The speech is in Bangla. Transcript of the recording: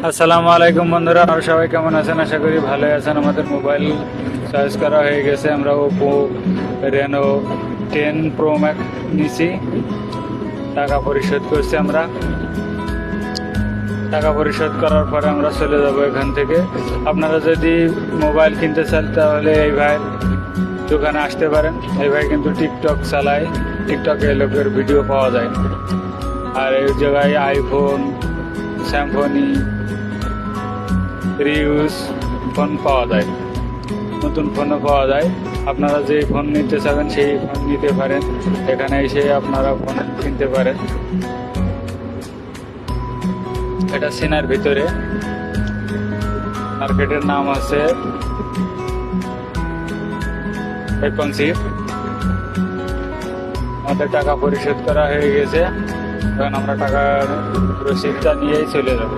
আসসালামু আলাইকুম বন্ধুরা, আপনারা সবাই কেমন আছেন? আশা করি ভালোই আছেন। আমাদের মোবাইল চয়েস করা হয়ে গেছে। আমরা ওপো রেনো 10 প্রো ম্যাক্স নিছি। টাকা পরিশোধ করছি। আমরা টাকা পরিশোধ করার পরে আমরা চলে যাব এখান থেকে। আপনারা যদি মোবাইল কিনতে চান তাহলে এই ভাইয়ের দোকানে আসতে পারেন। এই ভাই কিন্তু টিকটক চালায়, টিকটকে এই লোকের ভিডিও পাওয়া যায়। আর এই জায়গায় আইফোন, স্যামসনি, রিউজ ফোন পাওয়া যায়, নতুন ফোনও পাওয়া যায়। আপনারা যে ফোন নিতে চাবেন সেই ফোন নিতে পারেন। এখানে এসে আপনারা ফোন কিনতে পারেন। এটা সিনার ভিতরে। মার্কেটের নাম আছে একনসিভ। আমাদের টাকা পরিশোধ করা হয়ে গেছে। এখন আমরা টাকা রসিদটা নিয়েই চলে যাব।